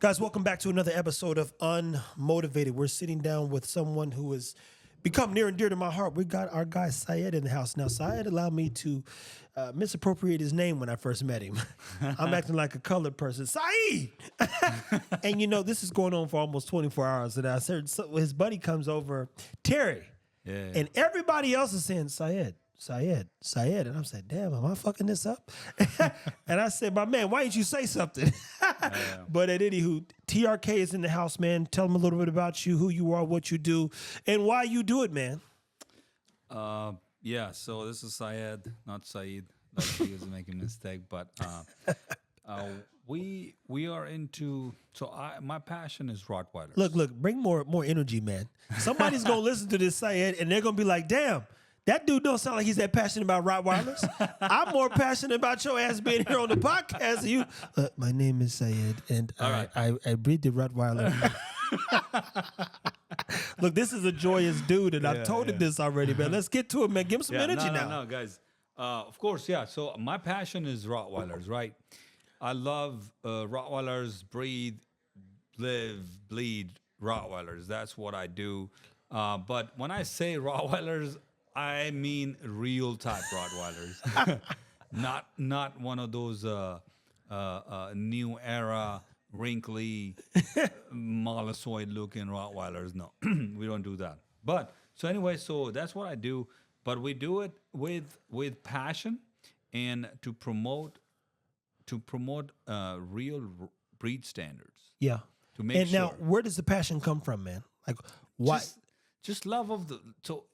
Guys, welcome back to another episode of UnMotivated. We're sitting down with someone who has become near and dear to my heart. We got our guy Syed in the house. Now, Syed allowed me to misappropriate his name when I first met him. I'm acting like a colored person. Syed! And you know, this is going on for almost 24 hours. And I said, so his buddy comes over, Terry. Yeah. And everybody else is saying, Syed. And I'm saying, damn, am I fucking this up? And I said, my man, why didn't you say something? But at anywho, TRK is in the house, man. Tell them a little bit about you, who you are, what you do, and why you do it, man. Yeah, so this is Syed, not Syed. Like he was making a mistake, but we are into. So my passion is Rottweilers. Look, bring more energy, man. Somebody's gonna listen to this Syed, and they're gonna be like, damn. That dude don't sound like he's that passionate about Rottweilers. I'm more passionate about your ass being here on the podcast than you. My name is Syed, and I breed the Rottweiler. Look, this is a joyous dude, and I've told him this already, man. Let's get to it, man. Give him some energy now. No, guys. Of course, yeah. So my passion is Rottweilers, right? I love Rottweilers, breathe, live, bleed Rottweilers. That's what I do. But when I say Rottweilers, I mean real type Rottweilers, not one of those new era wrinkly mollusoid looking Rottweilers. No, we don't do that. But so anyway, so that's what I do. But we do it with passion and to promote real breed standards. Yeah. To make and sure. now, where does the passion come from, man? Like, why? Just love of the so.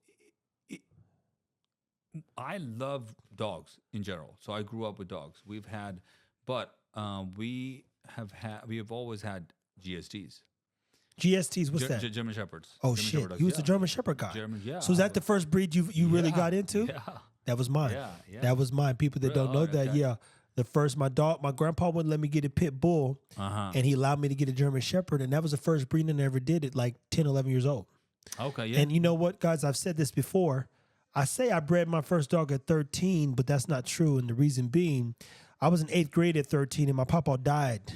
I love dogs in general, so I grew up with dogs. We have always had GSDs. GSTs, what's that? German Shepherds. Oh German shit, Shepherd dogs, he was the German Shepherd guy. Yeah. So is that the first breed you really got into? Yeah. That was mine. Yeah. That was mine. People that don't know that, okay. yeah. The first, my grandpa wouldn't let me get a pit bull, and he allowed me to get a German Shepherd, and that was the first breeding I ever did at like 10, 11 years old. Okay, yeah. And you know what, guys? I've said this before. I say I bred my first dog at 13, but that's not true. And the reason being, I was in 8th grade at 13, and my papa died.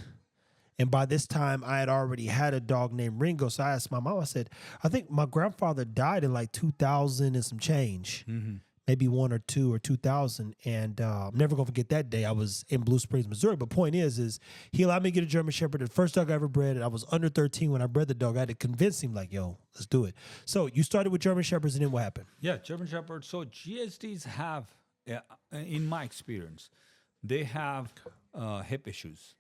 And by this time, I had already had a dog named Ringo. So I asked my mom, I said, I think my grandfather died in like 2000 and some change. Maybe 1 or 2 or 2000. And I'm never going to forget that day. I was in Blue Springs, Missouri. But point is he allowed me to get a German Shepherd. The first dog I ever bred. I was under 13 when I bred the dog. I had to convince him, like, yo, let's do it. So you started with German Shepherds, and then what happened? Yeah, German Shepherds. So GSDs have, in my experience, they have hip issues.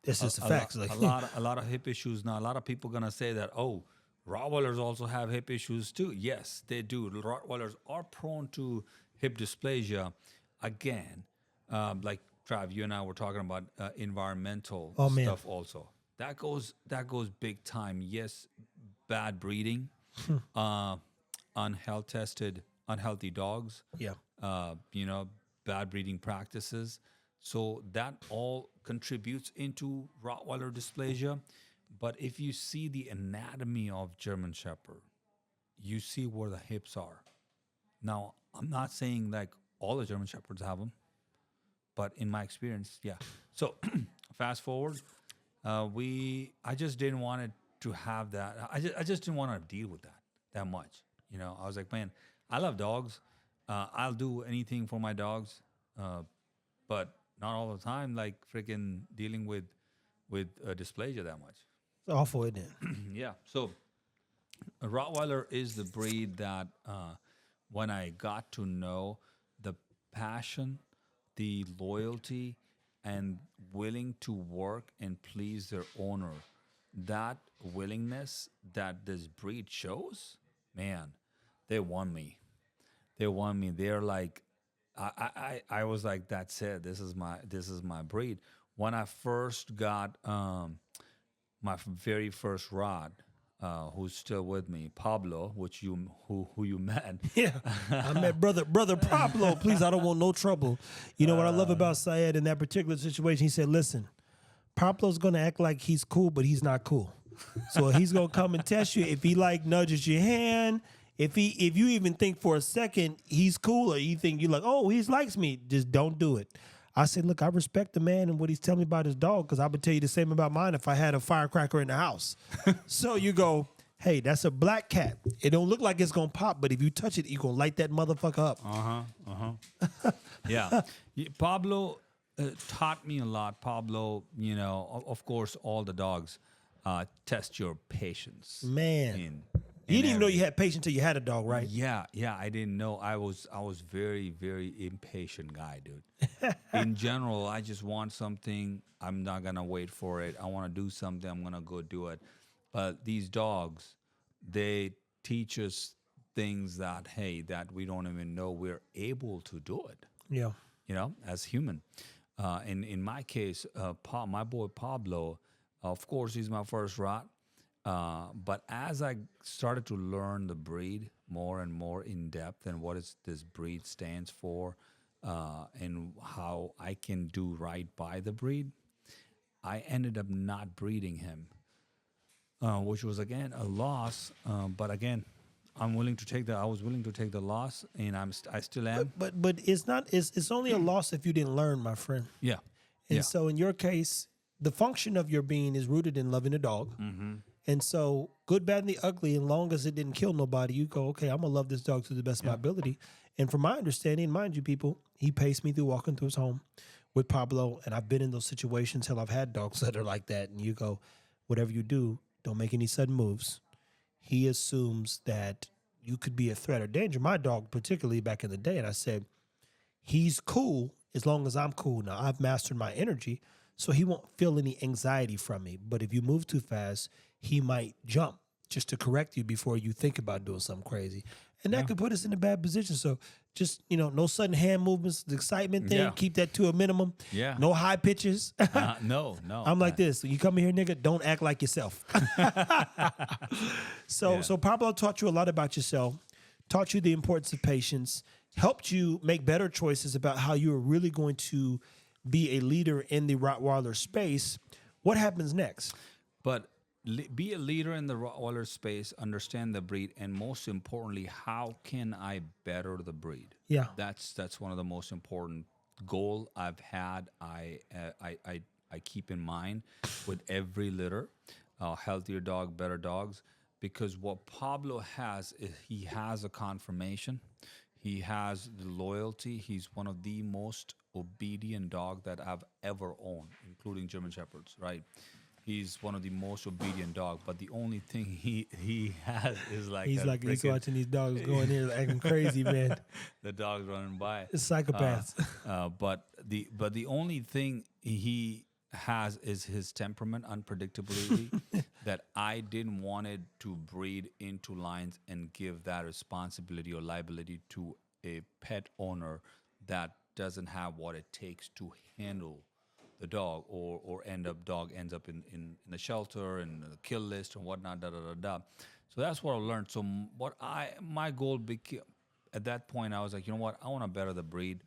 This is the facts. A lot of hip issues. Now, a lot of people going to say that, oh, Rottweilers also have hip issues too. Yes, they do. Rottweilers are prone to hip dysplasia. Again, like Trav, you and I were talking about environmental stuff also. That goes big time. Yes, bad breeding, unhealthy dogs. Yeah. Bad breeding practices. So that all contributes into Rottweiler dysplasia. But if you see the anatomy of German Shepherd, you see where the hips are. Now, I'm not saying like all the German Shepherds have them, but in my experience, yeah. So fast forward, I just didn't want it to have that. I just didn't want to deal with that much. You know, I was like, man, I love dogs. I'll do anything for my dogs, but not all the time. Like freaking dealing with dysplasia that much. It's awful, isn't it? Yeah. So a Rottweiler is the breed that when I got to know the passion, the loyalty, and willing to work and please their owner, that willingness that this breed shows, man, they won me. They're like, I was like, that's it. This is my breed. When I first got my very first rod, who's still with me, Pablo, who you met. Yeah, I met brother Pablo. Please, I don't want no trouble. You know what I love about Syed in that particular situation? He said, listen, Pablo's going to act like he's cool, but he's not cool. So he's going to come and test you. If he like nudges your hand, if you even think for a second he's cool, or you think you're like, oh, he likes me, just don't do it. I said, look, I respect the man and what he's telling me about his dog because I would tell you the same about mine if I had a firecracker in the house. So you go, hey, that's a black cat. It don't look like it's going to pop, but if you touch it, you're going to light that motherfucker up. Yeah. Pablo taught me a lot. Pablo, of course, all the dogs test your patience. Man. You didn't even know you had patience until you had a dog, right? Yeah, I didn't know. I was very, very impatient guy, dude. In general, I just want something. I'm not gonna wait for it. I want to do something. I'm gonna go do it. But these dogs, they teach us things that that we don't even know we're able to do it. Yeah. As human. In my case, my boy Pablo, of course, he's my first rat. But as I started to learn the breed more and more in depth and what this breed stands for and how I can do right by the breed, I ended up not breeding him, which was, again, a loss. But again, I was willing to take the loss, and I still am. But it's not. It's only a loss if you didn't learn, my friend. Yeah. And so in your case, the function of your being is rooted in loving a dog. Mm-hmm. And so, good, bad, and the ugly, as long as it didn't kill nobody, you go, okay, I'm going to love this dog to the best of my ability. And from my understanding, mind you, people, he paced me through walking through his home with Pablo. And I've been in those situations. Hell, I've had dogs that are like that. And you go, whatever you do, don't make any sudden moves. He assumes that you could be a threat or danger. My dog, particularly back in the day, and I said, he's cool as long as I'm cool. Now, I've mastered my energy, so he won't feel any anxiety from me. But if you move too fast, he might jump just to correct you before you think about doing something crazy. And that could put us in a bad position. So just, no sudden hand movements, the excitement thing, keep that to a minimum. Yeah. No high pitches. No. I'm like this. You come here, nigga, don't act like yourself. So Pablo taught you a lot about yourself, taught you the importance of patience, helped you make better choices about how you are really going to be a leader in the Rottweiler space. What happens next? But be a leader in the Rottweiler space, understand the breed, and most importantly, how can I better the breed? Yeah. That's one of the most important goal I've had. I keep in mind with every litter, healthier dog, better dogs, because what Pablo has is he has a confirmation. He has the loyalty. He's one of the most obedient dog that I've ever owned, including German Shepherds, right? He's one of the most obedient dog, but the only thing he has is he's watching these dogs going in acting crazy, man. The dogs running by. It's psychopaths. But the only thing he has is his temperament, unpredictability, that I didn't want it to breed into lines and give that responsibility or liability to a pet owner that doesn't have what it takes to handle the dog, or dog ends up in the shelter and the kill list and whatnot, So that's what I learned. So my goal became, at that point, I was like, you know what? I want to better the breed.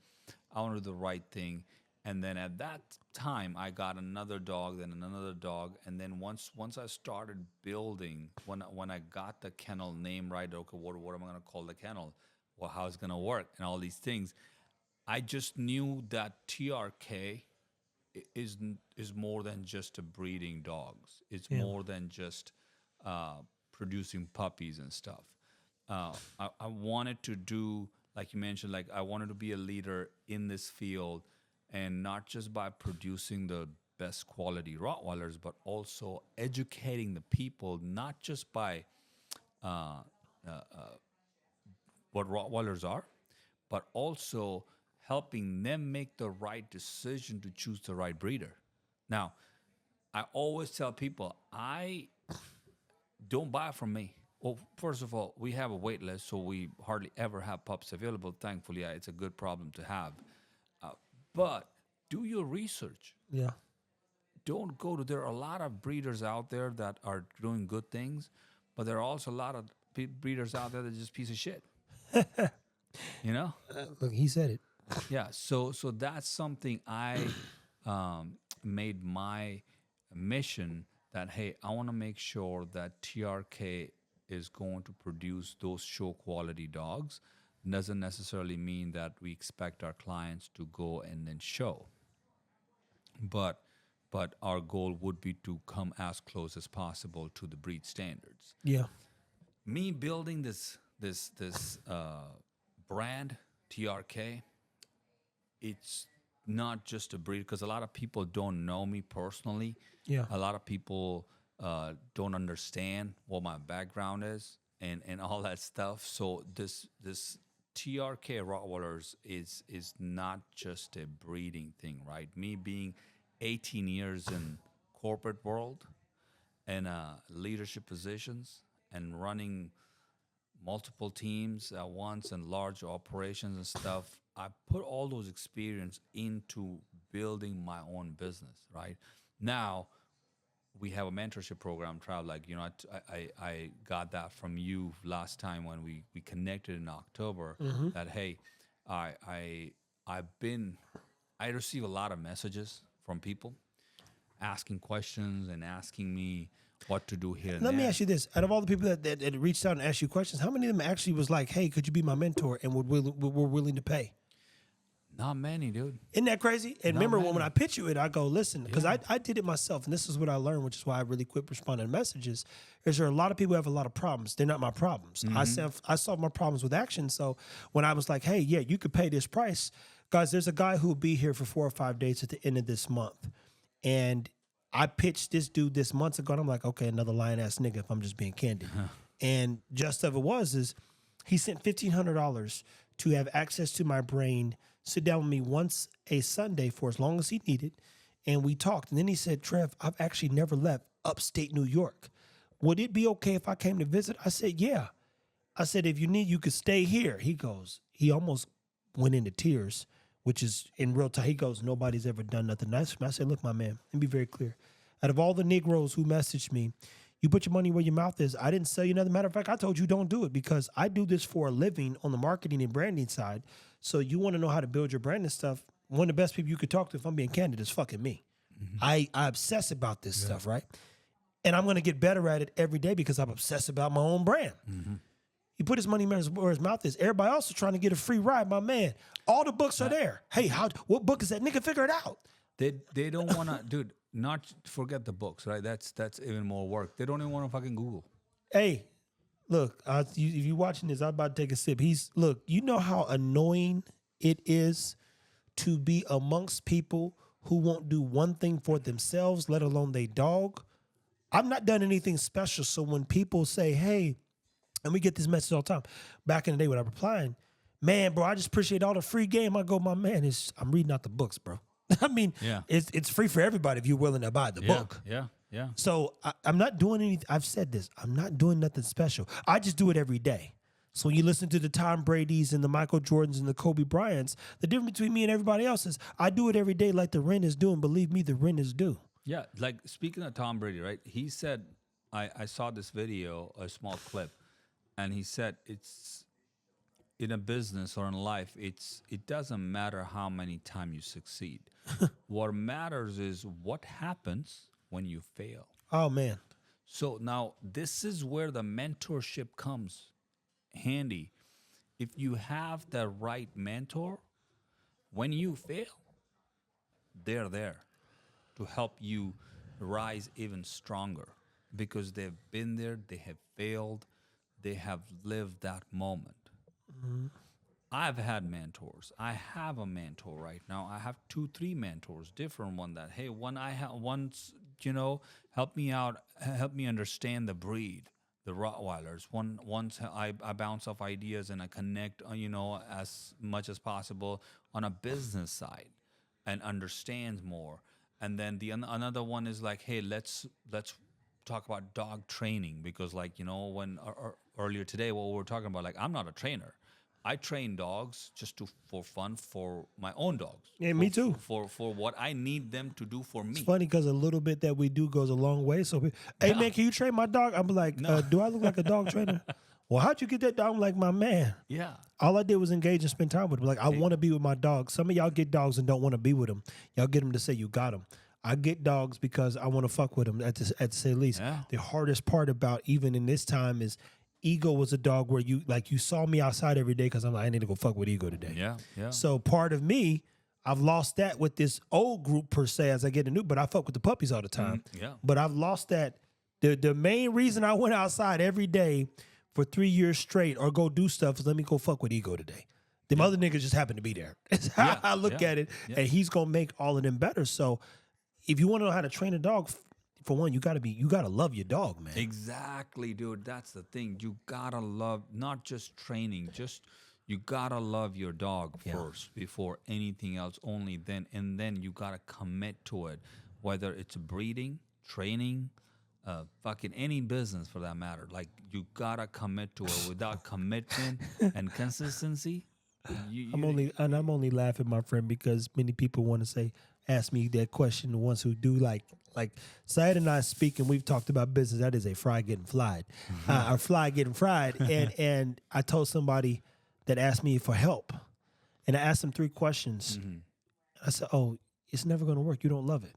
I want to do the right thing. And then at that time, I got another dog, then another dog. And then once I started building, when I got the kennel name right, okay, what am I going to call the kennel? Well, how it's going to work and all these things. I just knew that TRK is more than just a breeding dogs. It's more than just producing puppies and stuff. I wanted to do, like you mentioned, like I wanted to be a leader in this field, and not just by producing the best quality Rottweilers, but also educating the people, not just by what Rottweilers are, but also helping them make the right decision to choose the right breeder. Now, I always tell people, don't buy from me. Well, first of all, we have a wait list, so we hardly ever have pups available. Thankfully, it's a good problem to have. But do your research. Yeah. Don't go to, there are a lot of breeders out there that are doing good things, but there are also a lot of breeders out there that are just piece of shit. Look, he said it. Yeah, so that's something I made my mission that, hey, I want to make sure that TRK is going to produce those show quality dogs. Doesn't necessarily mean that we expect our clients to go and then show. but our goal would be to come as close as possible to the breed standards. Yeah. Me building this brand TRK, it's not just a breed, because a lot of people don't know me personally. Yeah. A lot of people don't understand what my background is and all that stuff. So this TRK Rottweilers is not just a breeding thing, right? Me being 18 years in corporate world and leadership positions and running multiple teams at once and large operations and stuff, I put all those experience into building my own business, right? Now, we have a mentorship program, Trav. Like, you know, I got that from you last time when we connected in October. That hey, I receive a lot of messages from people asking questions and asking me what to do here. Let me ask you this: out of all the people that reached out and asked you questions, how many of them actually was like, "Hey, could you be my mentor?" and were willing to pay? Not many, dude. Isn't that crazy? And remember when I pitch you it, I go, listen, because I did it myself, and this is what I learned, which is why I really quit responding to messages. Is there are a lot of people who have a lot of problems. They're not my problems. I solve my problems with action. So when I was like, hey, yeah, you could pay this price, guys, there's a guy who will be here for 4 or 5 days at the end of this month. And I pitched this dude this months ago, and I'm like, okay, another lying-ass nigga, if I'm just being candid. And just of it is he sent $1,500 to have access to my brain, sit down with me once a Sunday for as long as he needed, and we talked. And then he said, Trev, I've actually never left upstate New York. Would it be okay if I came to visit? I said, yeah. I said, if you need, you could stay here. He goes, he almost went into tears, which is in real time. He goes, nobody's ever done nothing nice for me. I said, look, my man, let me be very clear. Out of all the Negroes who messaged me, you put your money where your mouth is. I didn't sell you nothing. Matter of fact, I told you don't do it because I do this for a living on the marketing and branding side. So you want to know how to build your brand and stuff. One of the best people you could talk to, if I'm being candid, is fucking me. I obsess about this stuff, right? And I'm going to get better at it every day because I'm obsessed about my own brand. He put his money where his mouth is. Everybody else is trying to get a free ride, my man. All the books are there. Hey, what book is that? Nigga, figure it out. They don't want to, dude, not forget the books, right? That's even more work. They don't even want to fucking Google. Hey, look, if you're watching this, I'm about to take a sip. Look, you know how annoying it is to be amongst people who won't do one thing for themselves, let alone their dog. I've not done anything special. So when people say, hey, and we get this message all the time. Back in the day when I'm replying, man, bro, I just appreciate all the free game. I go, my man, I'm reading out the books, bro. I mean, it's free for everybody if you're willing to buy the book. Yeah. So I'm not doing anything. I've said this. I'm not doing nothing special. I just do it every day. So when you listen to the Tom Brady's and the Michael Jordans and the Kobe Bryants, the difference between me and everybody else is I do it every day like the rent is due. And believe me, the rent is due. Yeah, like speaking of Tom Brady, right? He said, I saw this video, a small clip, and he said it's in a business or in life, it doesn't matter how many times you succeed. What matters is what happens when you fail. Oh, man. So now this is where the mentorship comes handy. If you have the right mentor, when you fail, they're there to help you rise even stronger because they've been there, they have failed, they have lived that moment. I've had mentors. I have a mentor right now. I have 2-3 mentors, different one that, hey, once, help me out, help me understand the breed, the Rottweilers. Once I bounce off ideas and I connect, as much as possible on a business side and understands more. And then another one is like, hey, let's talk about dog training because, when earlier today, what we were talking about, I'm not a trainer. I train dogs just for fun for my own dogs. Yeah, me too. For what I need them to do for me. It's funny because a little bit that we do goes a long way. So, hey, man, can you train my dog? I'm like, no. Do I look like a dog trainer? Well, how'd you get that dog? I'm like, my man. Yeah. All I did was engage and spend time with him. Like, I want to be with my dog. Some of y'all get dogs and don't want to be with them. Y'all get them to say you got them. I get dogs because I want to fuck with them, at the say least. Yeah. The hardest part about even in this time is Ego was a dog where you saw me outside every day because I'm like, I need to go fuck with Ego today. Yeah. So part of me, I've lost that with this old group per se as I get a new, but I fuck with the puppies all the time. Yeah. But I've lost that. The main reason I went outside every day for 3 years straight or go do stuff is let me go fuck with Ego today. Them other niggas just happen to be there. That's how I look at it. Yeah. And he's gonna make all of them better. So if you want to know how to train a dog, for one, you gotta love your dog, man. Exactly, dude. That's the thing. You gotta love not just training, you gotta love your dog first before anything else. Only then, and then you gotta commit to it, whether it's breeding, training, fucking any business for that matter. Like you gotta commit to it. Without commitment and consistency, I'm only laughing, my friend, because many people want to ask me that question. The ones who do like Syed and I speak, and we've talked about business. That is a fry getting fried, a fly getting fried. And I told somebody that asked me for help, and I asked them 3 questions. I said, "Oh, it's never going to work. You don't love it."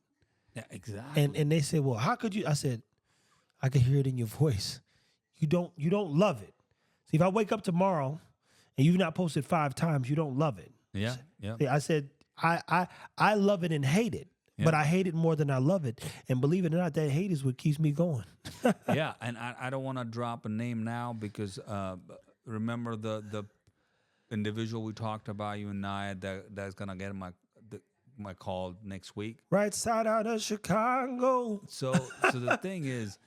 Yeah, exactly. And they said, "Well, how could you?" I said, "I can hear it in your voice. You don't love it. See, if I wake up tomorrow and you've not posted 5 times, you don't love it." Yeah. I said, I love it and hate it, but I hate it more than I love it. And believe it or not, that hate is what keeps me going. Yeah, and I don't want to drop a name now because remember the individual we talked about, you and I, that's gonna get my call next week. Right side out of Chicago. So the thing is,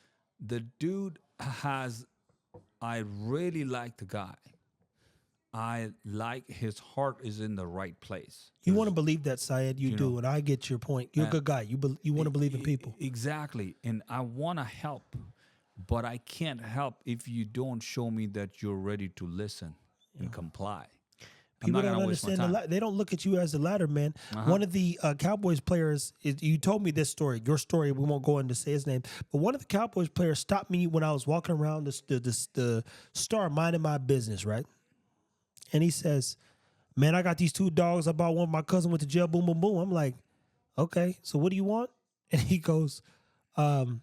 the dude I really like the guy. I like his heart is in the right place. You want to believe that, Syed, you do, and I get your point. You're a good guy. You want to believe in people. Exactly, and I want to help, but I can't help if you don't show me that you're ready to listen and comply. People don't understand they don't look at you as a ladder, man. One of the Cowboys players, you told me this story, your story. We won't go into say his name, but one of the Cowboys players stopped me when I was walking around the store minding my business, right? And he says, "Man, I got these 2 dogs. I bought one. My cousin went to jail. Boom, boom, boom." I'm like, "Okay, so what do you want?" And he goes, "Well,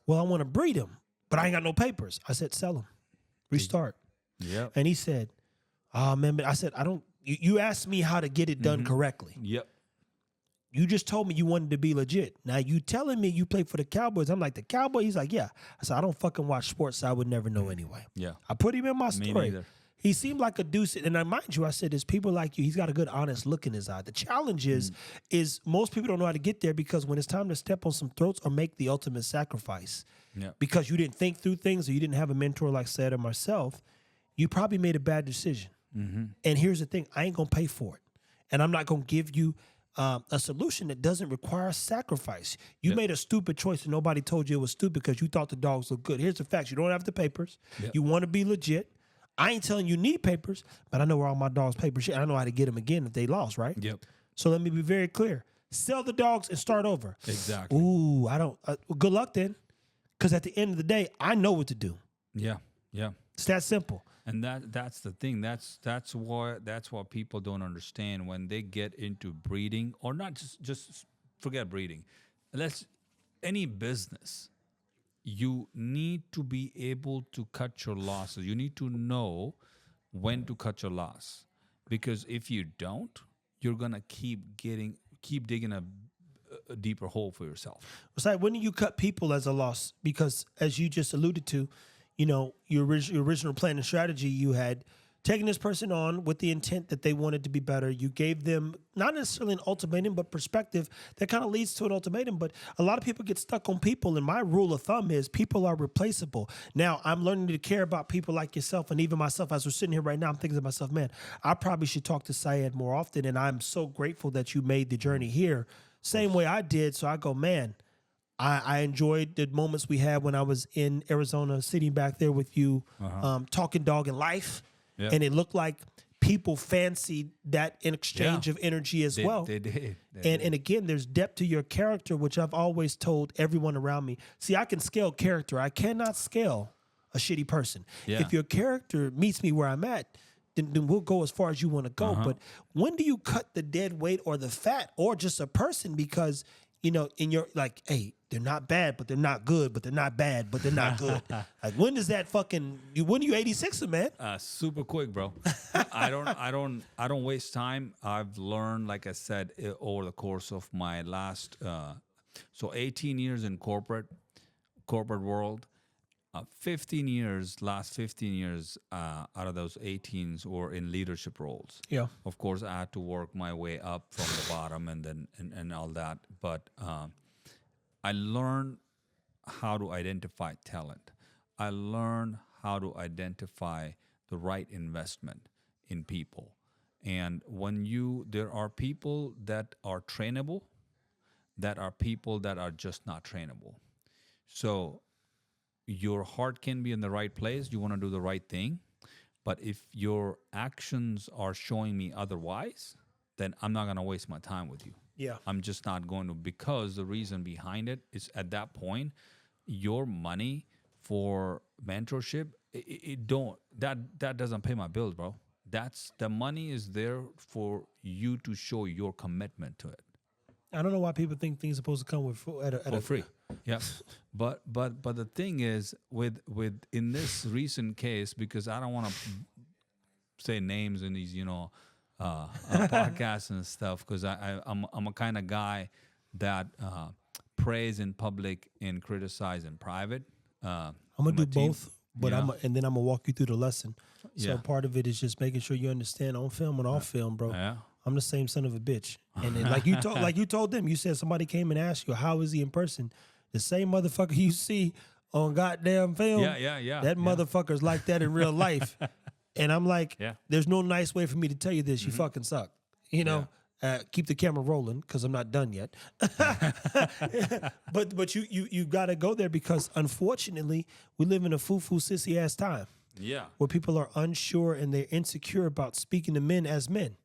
I want to breed them, but I ain't got no papers." I said, "Sell them, restart." Yep. And he said, "Oh man," but I said, "I don't." You asked me how to get it done correctly. Yep. You just told me you wanted to be legit. Now you telling me you play for the Cowboys. I'm like, the Cowboys? He's like, "Yeah." I said, "I don't fucking watch sports, so I would never know anyway." Yeah. I put him in my Me story. neither. He seemed like a deuce. And I mind you, I said, there's people like you. He's got a good, honest look in his eye. The challenge is most people don't know how to get there because when it's time to step on some throats or make the ultimate sacrifice, because you didn't think through things or you didn't have a mentor like Syed or myself, you probably made a bad decision. And here's the thing. I ain't going to pay for it. And I'm not going to give you a solution that doesn't require sacrifice. You made a stupid choice and nobody told you it was stupid because you thought the dogs looked good. Here's the facts. You don't have the papers. You want to be legit. I ain't telling you need papers, but I know where all my dogs' papers shit. I know how to get them again if they lost, right? Yep. So let me be very clear. Sell the dogs and start over. Exactly. Ooh, I don't. Good luck then. Because at the end of the day, I know what to do. Yeah. Yeah. It's that simple. And that's the thing. That's what people don't understand when they get into breeding, or not just forget breeding. Any business. You need to be able to cut your losses. You need to know when to cut your loss, because if you don't, you're gonna keep digging a deeper hole for yourself. So when do you cut people as a loss? Because as you just alluded to, you know, your original plan and strategy, you had taken this person on with the intent that they wanted to be better. You gave them not necessarily an ultimatum, but perspective that kind of leads to an ultimatum. But a lot of people get stuck on people. And my rule of thumb is people are replaceable. Now, I'm learning to care about people like yourself and even myself. As we're sitting here right now, I'm thinking to myself, man, I probably should talk to Syed more often. And I'm so grateful that you made the journey here. Same way I did. So I go, man, I enjoyed the moments we had when I was in Arizona, sitting back there with you, talking dog and life. Yeah. And it looked like people fancied that in exchange of energy as well. They did. And again, there's depth to your character, which I've always told everyone around me. See, I can scale character. I cannot scale a shitty person. Yeah. If your character meets me where I'm at, then we'll go as far as you want to go. But when do you cut the dead weight or the fat or just a person? Because you know, in your like, hey, they're not bad, but they're not good, but they're not bad, but they're not good. Like, when does that fucking? When are you 86, man? Super quick, bro. I don't waste time. I've learned, like I said, over the course of my last, 18 years in corporate world. 15 years, last 15 years out of those 18s were in leadership roles. Yeah. Of course, I had to work my way up from the bottom and then and all that. But I learned how to identify talent. I learned how to identify the right investment in people. And there are people that are trainable, that are people that are just not trainable. So your heart can be in the right place. You want to do the right thing. But if your actions are showing me otherwise, then I'm not going to waste my time with you. Yeah. I'm just not going to, because the reason behind it is at that point, your money for mentorship, that doesn't pay my bills, bro. The money is there for you to show your commitment to it. I don't know why people think things are supposed to come with For free. Yeah. But the thing is with in this recent case, because I don't want to say names in these, podcasts and stuff, because I'm a kind of guy that praise in public and criticize in private. I'm gonna do both, but Yeah. and then I'm gonna walk you through the lesson. So Yeah. part of it is just making sure you understand on film and off film, bro. Yeah. I'm the same son of a bitch. And then, like you told them, you said somebody came and asked you, how is he in person? The same motherfucker you see on goddamn film. Yeah. That motherfucker's like that in real life. And I'm like, Yeah. there's no nice way for me to tell you this. You fucking suck. You know, keep the camera rolling because I'm not done yet. but you got to go there because unfortunately we live in a foo-foo sissy ass time. Yeah. Where people are unsure and they're insecure about speaking to men as men.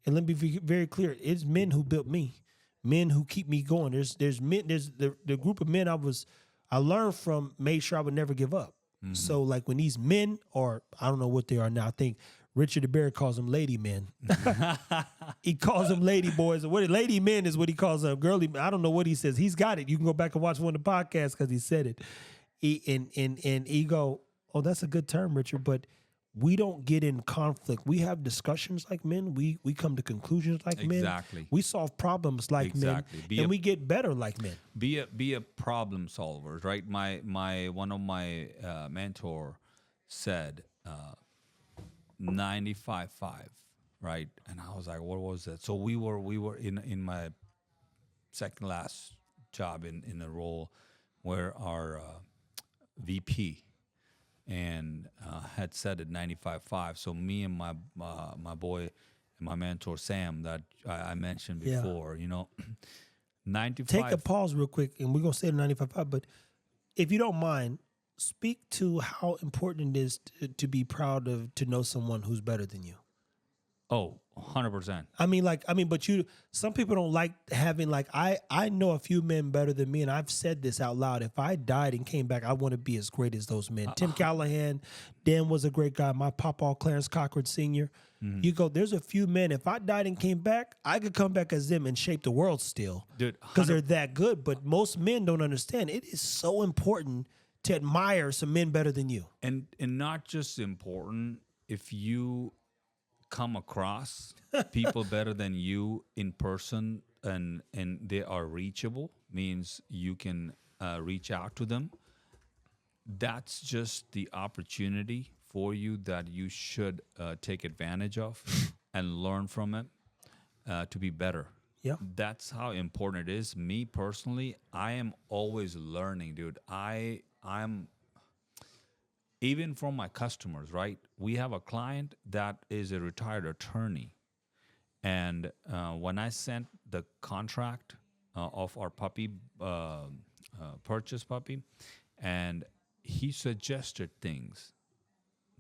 And let me be very clear, it's men who built me, men who keep me going. There's men, there's the group of men I learned from, made sure I would never give up. Mm-hmm. So like when these men, or I don't know what they are now, I think Richard the Bear calls them lady men. He calls them lady boys. Lady men is what he calls them. Girly, I don't know what he says. He's got it. You can go back and watch one of the podcasts because he said it. And he go, oh, that's a good term, Richard, but we don't get in conflict. We have discussions like men. We come to conclusions like men. Exactly. We solve problems like men, and we get better like men. Be a problem solver, right? My one of my mentor said 95-5, right? And I was like, what was that? So we were in my second last job in a role where our VP and had said it 95-5. So me and my boy and my mentor Sam that I mentioned before, 95. Take a pause real quick, and we're gonna say the 95.5. But if you don't mind, speak to how important it is to be proud of, to know someone who's better than you. Oh, 100%. But some people don't like having, like, I know a few men better than me, and I've said this out loud. If I died and came back, I want to be as great as those men. Tim Callahan, Dan was a great guy. My papa, Clarence Cochran Sr. Mm-hmm. You go, there's a few men. If I died and came back, I could come back as them and shape the world still. Dude, because they're that good. But most men don't understand. It is so important to admire some men better than you. And not just important, if you come across people better than you in person and they are reachable, means you can reach out to them, that's just the opportunity for you that you should take advantage of and learn from it to be better. Yeah. That's how important it is. Me personally, I am always learning, dude. I'm even from my customers, right? We have a client that is a retired attorney. And when I sent the contract of our puppy, purchase puppy, and he suggested things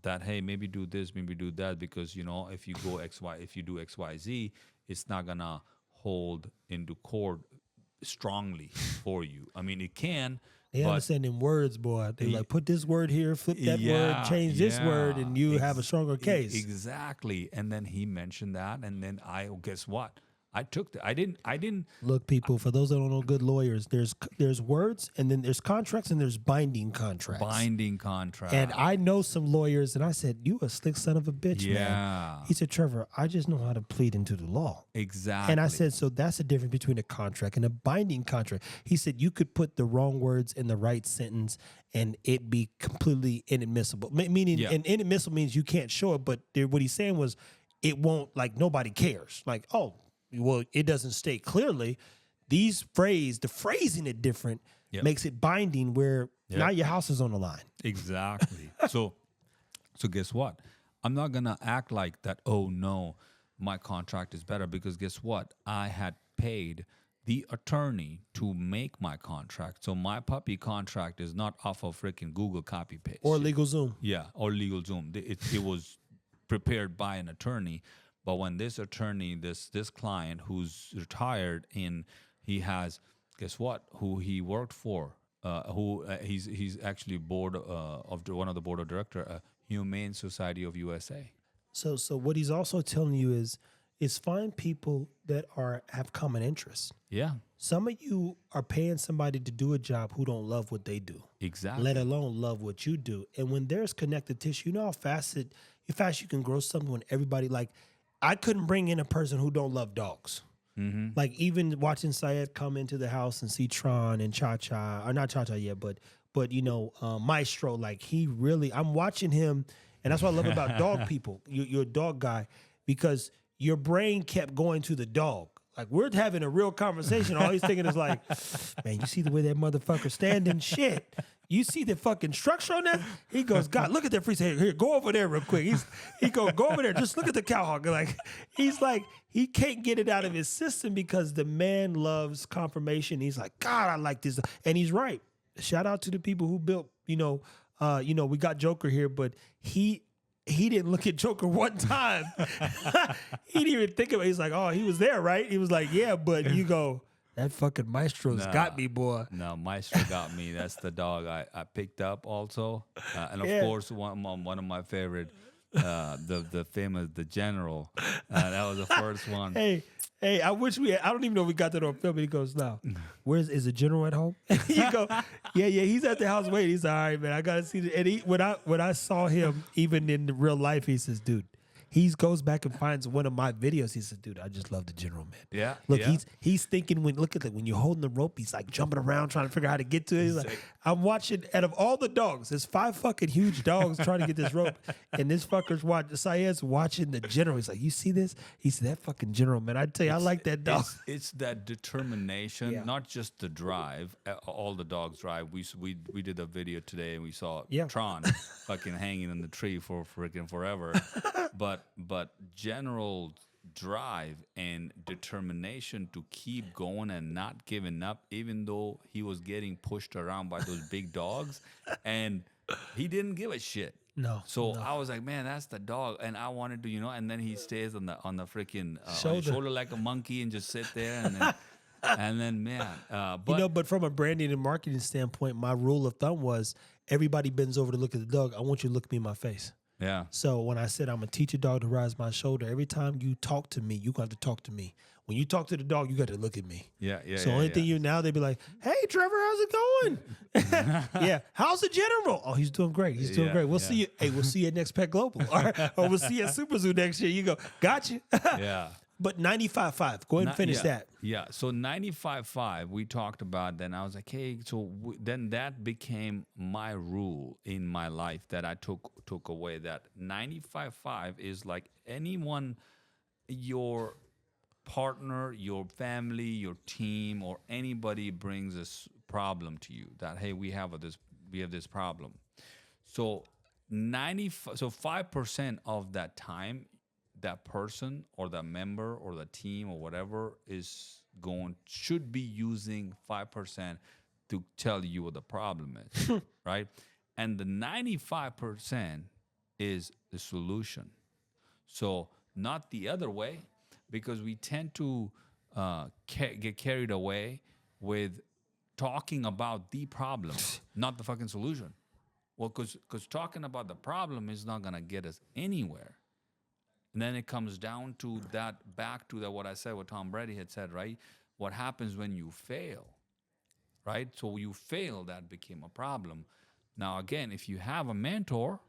that, hey, maybe do this, maybe do that, because, if you do XYZ, it's not going to hold into court strongly for you. I mean, it can. They understand in words, boy. They like, put this word here, flip that word, change this word, and you have a stronger case. Exactly. And then he mentioned that, and then guess what? I didn't. Look, people, for those that don't know good lawyers, there's words, and then there's contracts, and there's binding contracts. Binding contract. And I know some lawyers, and I said, "You a slick son of a bitch, man." Yeah. He said, "Trevor, I just know how to plead into the law." Exactly. And I said, "So that's the difference between a contract and a binding contract." He said, "You could put the wrong words in the right sentence, and it be completely inadmissible." Meaning, Yeah. and inadmissible means you can't show it. But what he's saying was, it won't, like, nobody cares. Like, oh, well, it doesn't state clearly. The phrasing it different Yep. makes it binding, where now your house is on the line. Exactly. so guess what? I'm not gonna act like that. Oh no, my contract is better, because guess what? I had paid the attorney to make my contract. So my puppy contract is not off of freaking Google copy paste Or LegalZoom. Yeah, or LegalZoom. It was prepared by an attorney. But when this attorney, this client who's retired, and he has, guess what? Who he worked for? He's actually board of one of the board of director, Humane Society of USA. So what he's also telling you is find people that have common interests. Yeah, Some of you are paying somebody to do a job who don't love what they do, exactly. let alone love what you do. And when there's connective tissue, you know how fast you can grow something when everybody, like, I couldn't bring in a person who don't love dogs. Mm-hmm. Like, even watching Syed come into the house and see Tron and Cha-Cha, or not Cha-Cha yet, but Maestro, like, I'm watching him, and that's what I love about dog people. You're a dog guy, because your brain kept going to the dog. Like, we're having a real conversation. All he's thinking is like, man, you see the way that motherfucker standing? Shit. You see the fucking structure on that? He goes, God, look at that freeze. Here, go over there real quick. He go over there. Just look at the cowhawk. Like, he's like, he can't get it out of his system, because the man loves confirmation. He's like, God, I like this. And he's right. Shout out to the people who built, we got Joker here, but he didn't look at Joker one time. He didn't even think of it. He's like, oh, he was there, right? He was like, yeah, but you go, that fucking Maestro's got me, boy. No, Maestro got me. That's the dog I picked up also. And of course, one of my favorite, the famous, the General. That was the first one. Hey, I don't even know if we got that on film. And he goes, now, is the General at home? You go, yeah, he's at the house waiting. He's like, all right, man, I got to see this. And when I saw him, even in the real life, he says, dude, he goes back and finds one of my videos. He says, dude, I just love the General, man. Yeah. Look, yeah. he's thinking, when you're holding the rope, he's like jumping around trying to figure out how to get to it. He's like, I'm watching, out of all the dogs, there's 5 fucking huge dogs trying to get this rope. And this fucker's Syed's watching the General. He's like, you see this? He said, that fucking General, man. I tell you, I like that dog. It's that determination, Yeah. not just the drive. All the dogs drive. We did a video today, and we saw Tron fucking hanging in the tree for freaking forever. But General drive and determination to keep going and not giving up, even though he was getting pushed around by those big dogs, and he didn't give a shit. No. So I was like, man, that's the dog, and I wanted to, and then he stays on the freaking Shoulder like a monkey and just sit there, and then and then man, but from a branding and marketing standpoint, my rule of thumb was, everybody bends over to look at the dog. I want you to look me in my face. yeah, So when I said I'm going to teach a dog to rise my shoulder, every time you talk to me, you got to talk to me. When you talk to the dog, you got to look at me. yeah. So only thing they'd be like, hey, Trevor, how's it going? Yeah. How's the General? Oh, he's doing great. He's doing great. We'll see you. Hey, we'll see you at Next Pet Global. Or we'll see you at Super Zoo next year. You go, got you. Yeah. But 95.5, go ahead and finish that. Yeah, so 95.5 we talked about. Then I was like, hey, so then that became my rule in my life that I took away. That 95.5 is like anyone, your partner, your family, your team, or anybody brings this problem to you. That hey, we have this problem. So 5% of that time, that person or that member or the team or whatever should be using 5% to tell you what the problem is, right? And the 95% is the solution. So not the other way, because we tend to get carried away with talking about the problem, not the fucking solution. Well, because talking about the problem is not going to get us anywhere. And then it comes down to that, back to that, what I said, what Tom Brady had said, right? What happens when you fail, right? So you fail, that became a problem. Now, again, if you have a mentor,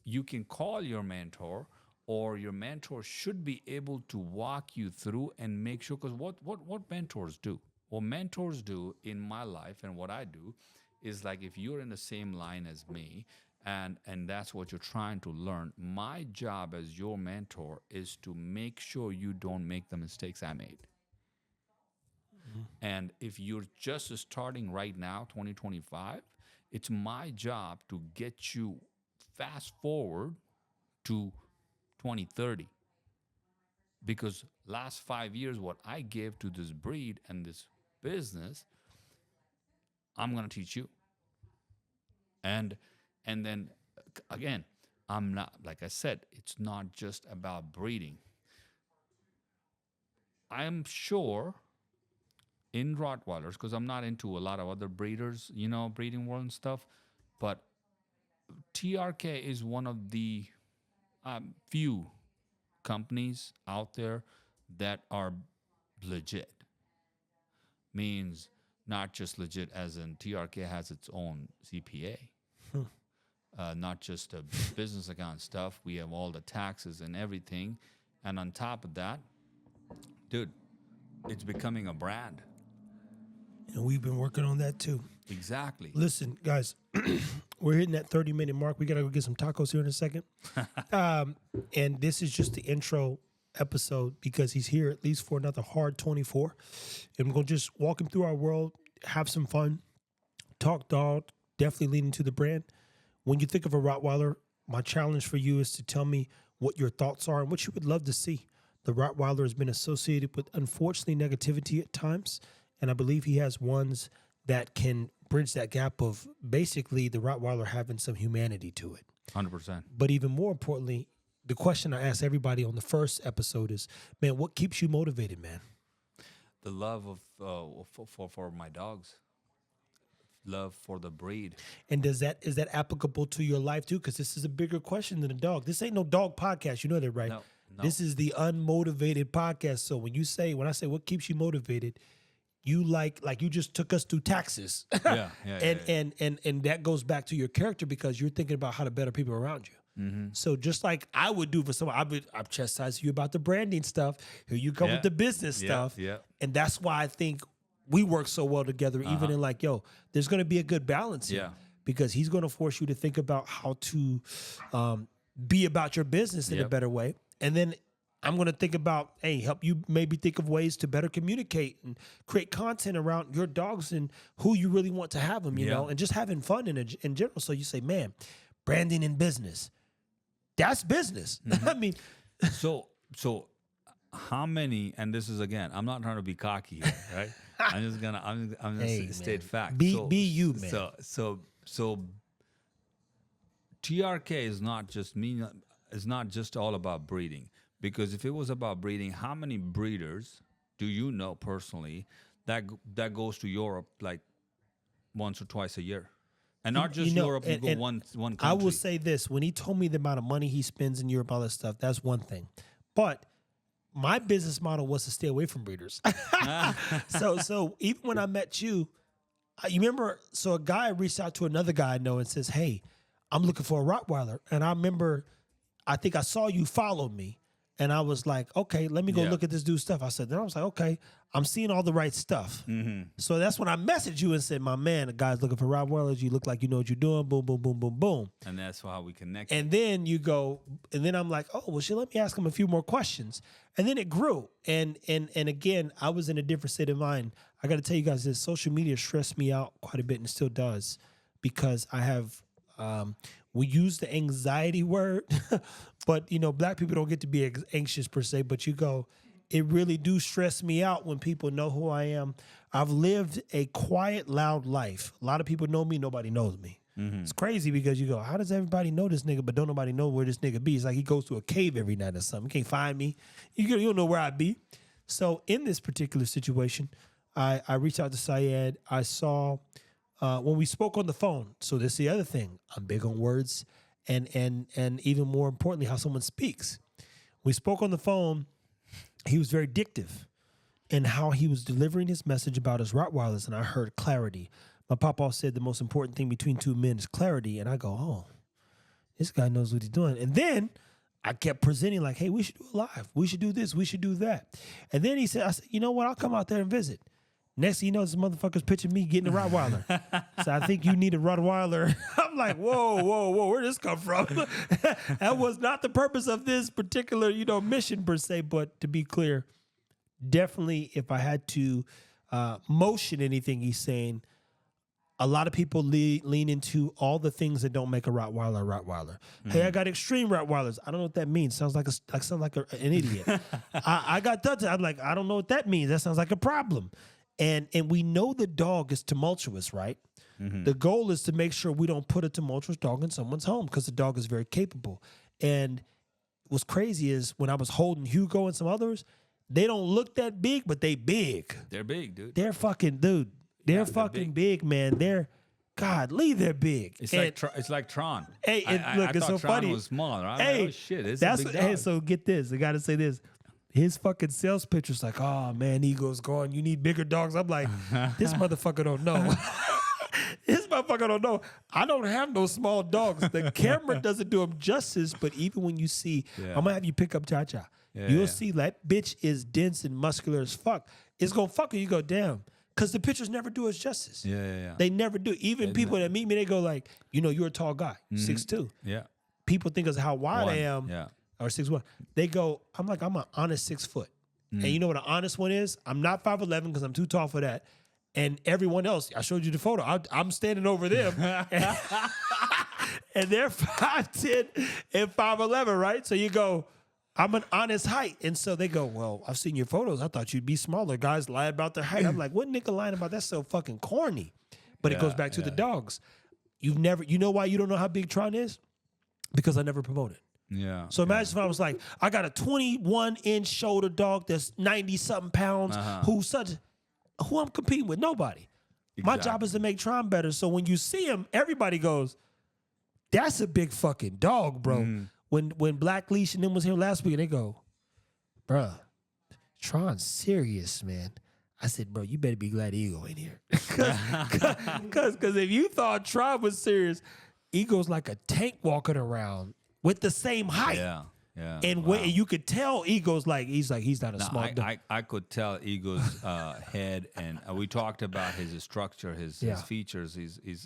you can call your mentor, or your mentor should be able to walk you through and make sure, because what mentors do? What mentors do in my life and what I do is, like, if you're in the same line as me, and that's what you're trying to learn, my job as your mentor is to make sure you don't make the mistakes I made. And if you're just starting right now, 2025, it's my job to get you fast forward to 2030. Because last 5 years, what I gave to this breed and this business, I'm going to teach you. And then, again, I'm not, like I said, it's not just about breeding. I am sure in Rottweilers, because I'm not into a lot of other breeders, breeding world and stuff, but TRK is one of the few companies out there that are legit. Means not just legit as in TRK has its own CPA. Not just a business account stuff. We have all the taxes and everything. And on top of that, dude, it's becoming a brand. And we've been working on that too. Exactly. Listen, guys, we're hitting that 30-minute mark. We got to go get some tacos here in a second. And this is just the intro episode because he's here at least for another hard 24. And we're going to just walk him through our world, have some fun, talk dog, definitely leading to the brand. When you think of a Rottweiler, my challenge for you is to tell me what your thoughts are and what you would love to see. The Rottweiler has been associated with, unfortunately, negativity at times. And I believe he has ones that can bridge that gap of basically the Rottweiler having some humanity to it. 100%. But even more importantly, the question I asked everybody on the first episode is, man, what keeps you motivated, man? The love of for my dogs. Love for the breed. And is that applicable to your life too? Because this is a bigger question than a dog. This ain't no dog podcast. You know that, right? No. This is the UnMotivated Podcast. So when I say what keeps you motivated, you like you just took us through taxes. Yeah. And that goes back to your character because you're thinking about how to better people around you. Mm-hmm. So just like I would do for someone, I've chastised you about the branding stuff. Here you come with the business stuff. Yeah. And that's why I think we work so well together, even in like, there's going to be a good balance here because he's going to force you to think about how to be about your business in a better way. And then I'm going to think about, help you maybe think of ways to better communicate and create content around your dogs and who you really want to have them, you know, and just having fun in general. So you say, man, branding in business, that's business. Mm-hmm. I mean, So how many, and this is, again, I'm not trying to be cocky here, right? I'm just gonna state fact. Be you, man. So TRK is not just me. It's not just all about breeding. Because if it was about breeding, how many breeders do you know personally that goes to Europe like once or twice a year? And not just Europe, you go one country. I will say this. When he told me the amount of money he spends in Europe, all that stuff, that's one thing. But my business model was to stay away from breeders. So even when I met you, you remember, so a guy reached out to another guy I know and says, hey, I'm looking for a Rottweiler. And I remember, I think I saw you follow me. And I was like, okay, let me go look at this dude's stuff. Then I was like, okay, I'm seeing all the right stuff. Mm-hmm. So that's when I messaged you and said, my man, the guy's looking for Rottweilers. You look like you know what you're doing. Boom, boom, boom, boom, boom. And that's how we connect. And then you go, and then I'm like, oh, well, shit, let me ask him a few more questions. And then it grew. And again, I was in a different state of mind. I got to tell you guys this, social media stressed me out quite a bit and still does because I have, we use the anxiety word, but, black people don't get to be anxious per se, but it really do stress me out when people know who I am. I've lived a quiet, loud life. A lot of people know me. Nobody knows me. Mm-hmm. It's crazy because you go, how does everybody know this nigga, but don't nobody know where this nigga be? It's like he goes to a cave every night or something. You can't find me. You don't know where I be. So in this particular situation, I reached out to Syed. I saw when we spoke on the phone. So this is the other thing. I'm big on words and even more importantly, how someone speaks. We spoke on the phone. He was very addictive in how he was delivering his message about his Rottweilers, and I heard clarity. My papa said the most important thing between two men is clarity, and I go, oh, this guy knows what he's doing. And then I kept presenting like, hey, we should do it live. We should do this. We should do that. And then I said, you know what? I'll come out there and visit. Next thing you know, this motherfucker's pitching me getting a Rottweiler. So I think you need a Rottweiler. I'm like, whoa, where did this come from? That was not the purpose of this particular, mission per se. But to be clear, definitely if I had to motion anything he's saying, a lot of people lean into all the things that don't make a Rottweiler a Rottweiler. Mm-hmm. Hey, I got extreme Rottweilers. I don't know what that means. Sounds like an idiot. I got Dutch. I'm like, I don't know what that means. That sounds like a problem. And we know the dog is tumultuous, right? Mm-hmm. The goal is to make sure we don't put a tumultuous dog in someone's home because the dog is very capable. And what's crazy is when I was holding Hugo and some others, they don't look that big, but they big. They're big, dude. They're fucking, dude. They're fucking big, man. They're big. It's like Tron. Hey, look, it's so Tron funny. was small, right? Hey, oh shit, it's a big dog. Hey, so get this. I got to say this. His fucking sales pitch was like, oh man, Eagle's going. You need bigger dogs. I'm like, this motherfucker don't know. This motherfucker don't know. I don't have no small dogs. The camera doesn't do them justice. But even when you see, I'm gonna have you pick up Cha-Cha. You'll see that bitch is dense and muscular as fuck. It's gonna fuck you. You go, damn. Because the pictures never do us justice. Yeah. They never do. Even people that meet me, they go like, you're a tall guy, 6'2". Yeah. People think of how wide I am. Yeah. Or 6'1". They go, I'm an honest 6 foot. And you know what an honest one is? I'm not 5'11" because I'm too tall for that. And everyone else, I showed you the photo. I'm standing over them. And they're 5'10" and 5'11", right? So you go, I'm an honest height. And so they go, well, I've seen your photos. I thought you'd be smaller. Guys lie about their height. I'm like, what nigga lying about? That's so fucking corny. But it goes back to the dogs. You know why you don't know how big Tron is? Because I never promoted. Yeah. So imagine if I was like, I got a 21-inch shoulder dog that's 90-something pounds who I'm competing with? Nobody. Exactly. My job is to make Tron better. So when you see him, everybody goes, that's a big fucking dog, bro. When Black Leash and them was here last week, they go, bruh, Tron's serious, man. I said, bro, you better be glad Ego ain't here. Because if you thought Tron was serious, Ego's like a tank walking around with the same height. Yeah. And you could tell Ego's he's not a small dog. I could tell Ego's head, and we talked about his structure, his features.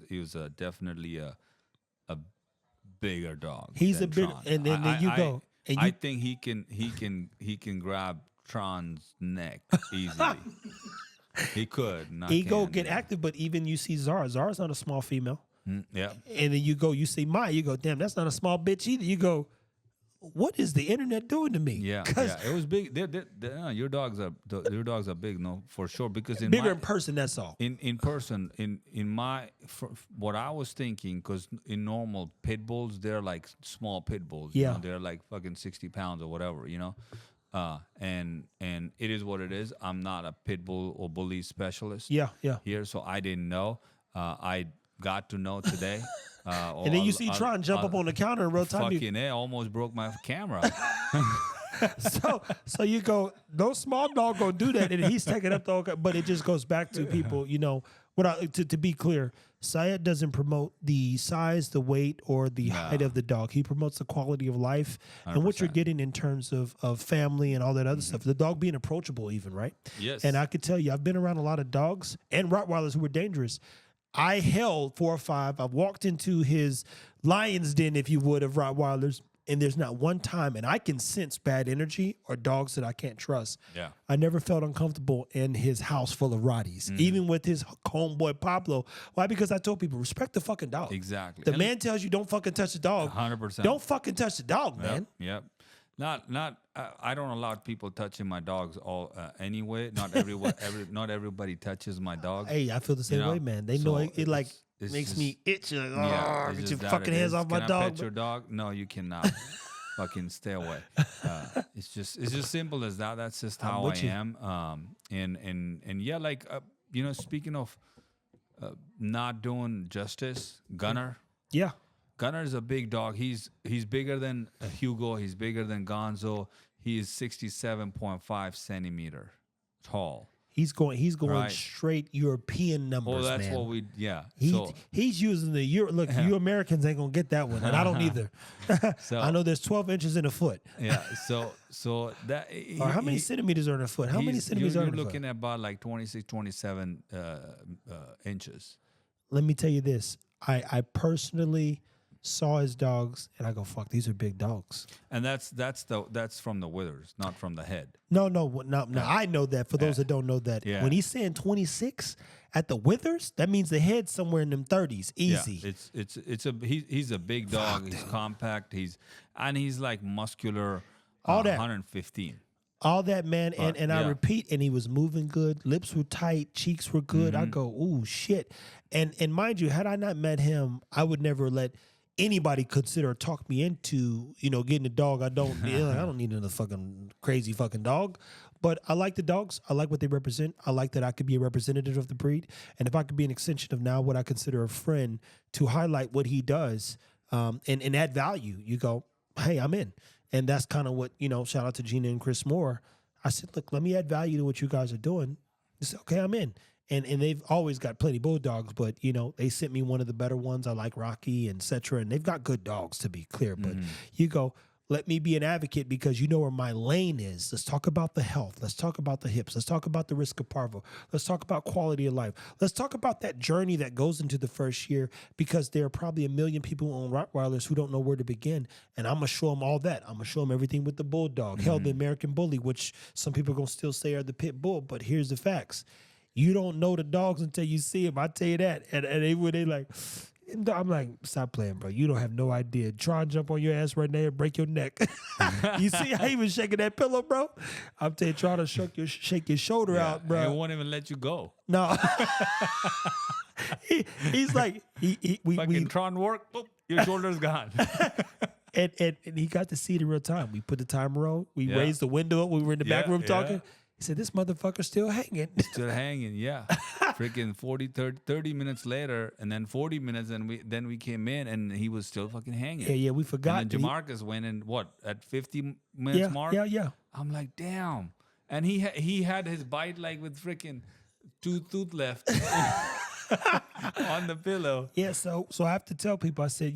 He was definitely a bigger dog. He's a big, and then I think he can grab Tron's neck easily. He could. Ego get active, but even you see Zara. Zara's not a small female. Yeah. And then you see Maya. You go, damn, that's not a small bitch either. You go, what is the internet doing to me? Yeah. It was big. Your dogs are big, no, for sure. Because bigger in person, that's all. In person, what I was thinking, because in normal pit bulls, they're like small pit bulls. Yeah. They're like fucking 60 pounds or whatever. And it is what it is. I'm not a pit bull or bully specialist. Yeah. Here, so I didn't know. I got to know today. And then you see Tron jump up on the counter in real time. Fucking almost broke my camera. So you go, no small dog gonna do that, and he's taking up the. But it just goes back to people, to be clear, Syed doesn't promote the size, the weight, or the height of the dog. He promotes the quality of life 100%. And what you're getting in terms of family and all that other stuff. The dog being approachable, even, right? Yes. And I could tell you, I've been around a lot of dogs and Rottweilers who were dangerous. I held 4 or 5. I've walked into his lion's den, if you would, of Rottweilers, and there's not one time, and I can sense bad energy or dogs that I can't trust. Yeah. I never felt uncomfortable in his house full of Rotties, even with his homeboy Pablo. Why? Because I told people, respect the fucking dog. Exactly. The man tells you don't fucking touch the dog. 100%. Don't fucking touch the dog, man. Yep. I don't allow people touching my dogs anyway. Not everybody touches my dog. Hey, I feel the same way, man. They know it makes me itch. Like, get your fucking hands off my dog. Can I pet your dog? No, you cannot. Fucking stay away. It's just simple as that. That's just how I am. And yeah, speaking of not doing justice, Gunner. Yeah. Gunner's a big dog. He's bigger than Hugo. He's bigger than Gonzo. He is 67.5 centimeter tall. He's going Right. straight European numbers, Oh, that's man. what we, yeah. He's using the Euro. Look, you Americans ain't gonna get that one, and I don't either. So- I know there's 12 inches in a foot. Yeah. So that. Or how many centimeters are in a foot? How many centimeters are in a You're foot? looking at about like 26, 27 inches. Let me tell you this. I personally saw his dogs, and I go, fuck, these are big dogs. And that's from the withers, not from the head. No. I know that. For those that don't know that, Yeah. when he's saying 26 at the withers, that means the head's somewhere in them 30s, easy. Yeah, he's a big dog. He's compact. He's like muscular. All that. 115. All that, man, and I yeah. repeat, and he was moving good. Lips were tight, cheeks were good. I go, ooh, shit. And mind you, had I not met him, I would never let anybody consider or talk me into, getting a dog. I don't need another fucking crazy fucking dog. But I like the dogs. I like what they represent. I like that I could be a representative of the breed. And if I could be an extension of now what I consider a friend to highlight what he does and add value, you go, hey, I'm in. And that's kind of what, shout out to Gina and Chris Moore. I said, look, let me add value to what you guys are doing. They said, okay, I'm in. And they've always got plenty of bulldogs, but, they sent me one of the better ones. I like Rocky and Cetra, and they've got good dogs, to be clear. But you go, let me be an advocate because you know where my lane is. Let's talk about the health. Let's talk about the hips. Let's talk about the risk of parvo. Let's talk about quality of life. Let's talk about that journey that goes into the first year because there are probably 1 million people who own Rottweilers who don't know where to begin. And I'm going to show them all that. I'm going to show them everything with the bulldog. Hell, the American bully, which some people are going to still say are the pit bull. But here's the facts. You don't know the dogs until you see them. I tell you that. And they like... I'm like, stop playing, bro. You don't have no idea. Try and jump on your ass right now and break your neck. You see how he was shaking that pillow, bro? I'm telling you, trying to shake your shoulder out, bro. He won't even let you go. No. He's like, we Tron work, boop, your shoulder's gone. and he got to see it in real time. We put the timer on. We raised the window up. We were in the back room talking. He said, this motherfucker's still hanging. Still hanging, yeah. Freaking 30 minutes later, and then 40 minutes, and we came in, and he was still fucking hanging. Yeah, we forgot. And then Jamarcus went in, at 50 minutes mark? Yeah. I'm like, damn. And he had his bite like with freaking 2 tooth left on the pillow. Yeah, so I have to tell people, I said,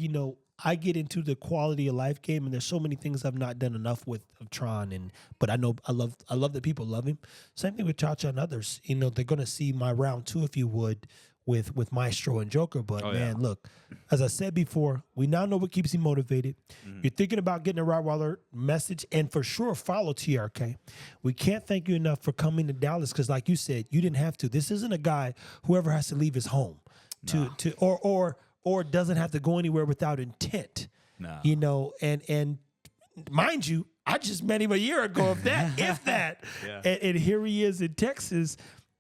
I get into the quality of life game, and there's so many things I've not done enough with of Tron, but I know I love that people love him. Same thing with Cha-Cha and others. They're gonna see my round 2, if you would, with Maestro and Joker. But look, as I said before, we now know what keeps him motivated. You're thinking about getting a Rottweiler, message, and for sure follow TRK. We can't thank you enough for coming to Dallas because, like you said, you didn't have to. This isn't a guy who ever has to leave his home or doesn't have to go anywhere without intent. No. And mind you, I just met him a year ago, if that. Yeah. And here he is in Texas.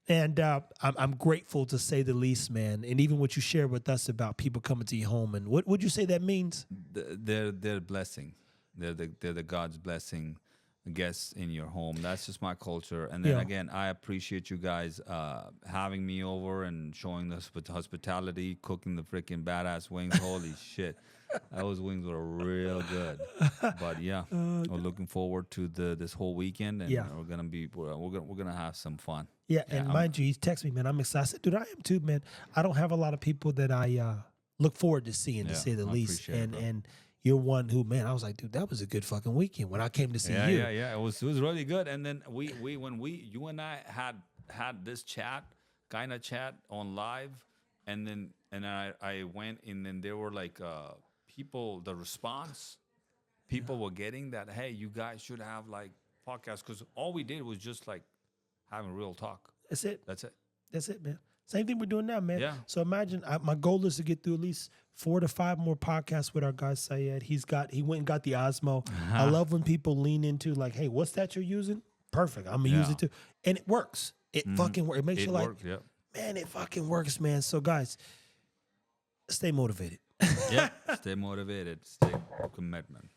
And I'm grateful, to say the least, man. And even what you shared with us about people coming to your home, and what would you say that means? They're blessing. They're the God's blessing guests in your home. That's just my culture. And then again, I appreciate you guys having me over and showing us hospitality, cooking the freaking badass wings. Holy shit. Those wings were real good. But we're looking forward to this whole weekend, and we're gonna have some fun. Yeah, and mind you, he's texted me, man. I'm excited. I said, dude, I am too, man. I don't have a lot of people that I look forward to seeing, to say the least. And you're one who, man, I was like, dude, that was a good fucking weekend when I came to see you. Yeah. It was really good. And then you and I had this kind of chat on live, and then I went, and then there were like people, the response people were getting that, hey, you guys should have like podcasts, because all we did was just like having real talk. That's it. That's it, man. Same thing we're doing now, man. Yeah. So imagine, my goal is to get through at least 4 to 5 more podcasts with our guy Syed. He went and got the Osmo. I love when people lean into like, hey, what's that you're using? Perfect. I'm gonna use it too, and it works. It fucking works. It makes you like, man, it fucking works, man. So guys, stay motivated. Stay motivated. Stay commitment.